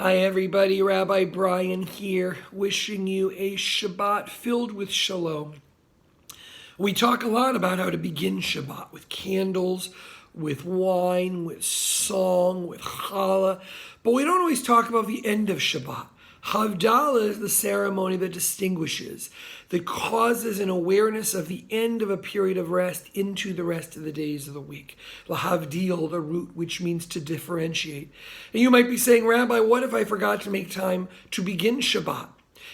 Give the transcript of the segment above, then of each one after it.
Hi everybody, Rabbi Brian here, wishing you a Shabbat filled with shalom. We talk a lot about how to begin Shabbat with candles, with wine, with song, with challah, but we don't always talk about the end of Shabbat. Havdallah is the ceremony that distinguishes, that causes an awareness of the end of a period of rest into the rest of the days of the week. Lahavdil, the root which means to differentiate. And you might be saying, Rabbi, what if I forgot to make time to begin Shabbat?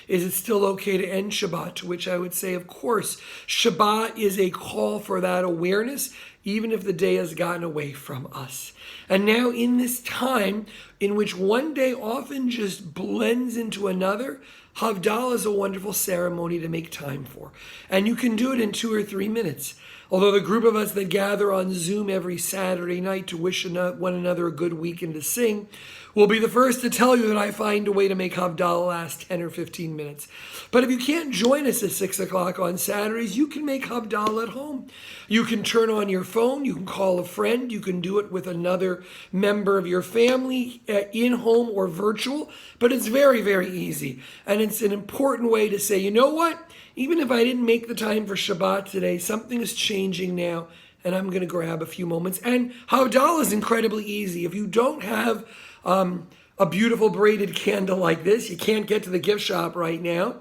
Is it still okay to end Shabbat? To which I would say, of course, Shabbat is a call for that awareness, even if the day has gotten away from us. And now in this time in which one day often just blends into another, Havdalah is a wonderful ceremony to make time for. And you can do it in 2 or 3 minutes. Although the group of us that gather on Zoom every Saturday night to wish one another a good week and to sing will be the first to tell you that I find a way to make Havdalah last 10 or 15 minutes. But if you can't join us at 6 o'clock on Saturdays, you can make Havdalah at home. You can turn on your phone, you can call a friend, you can do it with another member of your family, in home or virtual, but it's very, very easy. And it's an important way to say, you know what? Even if I didn't make the time for Shabbat today, something is changing now, and I'm going to grab a few moments. And Havdalah is incredibly easy. If you don't have a beautiful braided candle like this, you can't get to the gift shop right now,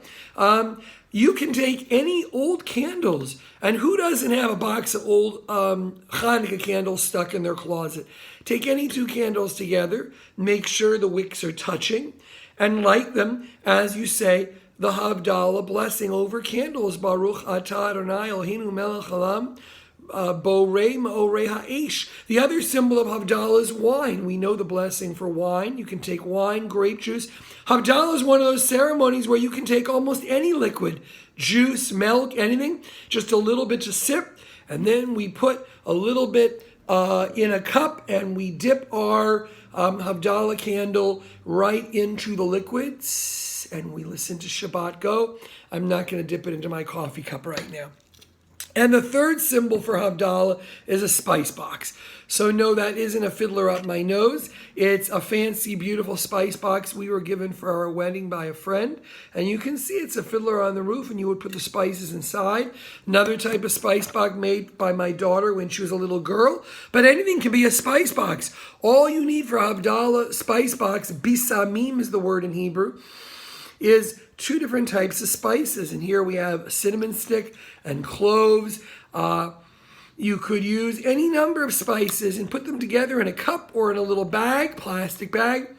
you can take any old candles. And who doesn't have a box of old Hanukkah candles stuck in their closet? Take any 2 candles together, make sure the wicks are touching, and light them as you say the Havdalah blessing over candles. Baruch atah Adonai Eloheinu melech haolam, borei ma'orei ha'esh. The other symbol of Havdalah is wine. We know the blessing for wine. You can take wine, grape juice. Havdalah is one of those ceremonies where you can take almost any liquid, juice, milk, anything, just a little bit to sip, and then we put a little bit in a cup and we dip our Havdalah candle right into the liquids and we listen to Shabbat go. I'm not going to dip it into my coffee cup right now. And the third symbol for Havdalah is a spice box. So no, that isn't a fiddler up my nose. It's a fancy, beautiful spice box we were given for our wedding by a friend. And you can see it's a fiddler on the roof, and you would put the spices inside. Another type of spice box made by my daughter when she was a little girl. But anything can be a spice box. All you need for Havdalah spice box, bisamim is the word in Hebrew, is 2 different types of spices. And here we have a cinnamon stick and cloves. You could use any number of spices and put them together in a cup or in a little bag, plastic bag,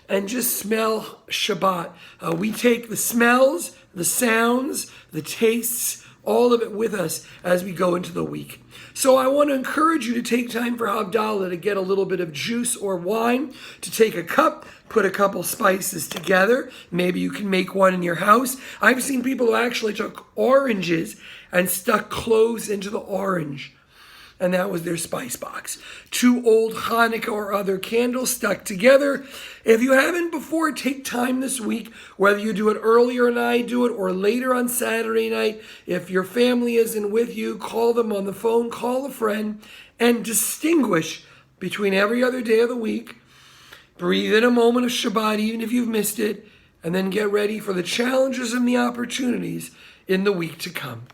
and just smell Shabbat. We take the smells, the sounds, the tastes, all of it with us as we go into the week. So I want to encourage you to take time for Havdalah, to get a little bit of juice or wine, to take a cup, put a couple spices together. Maybe you can make one in your house. I've seen people who actually took oranges and stuck cloves into the orange, and that was their spice box. 2 old Hanukkah or other candles stuck together. If you haven't before, take time this week, whether you do it earlier and I do it or later on Saturday night. If your family isn't with you, call them on the phone, call a friend, and distinguish between every other day of the week. Breathe in a moment of Shabbat, even if you've missed it, and then get ready for the challenges and the opportunities in the week to come.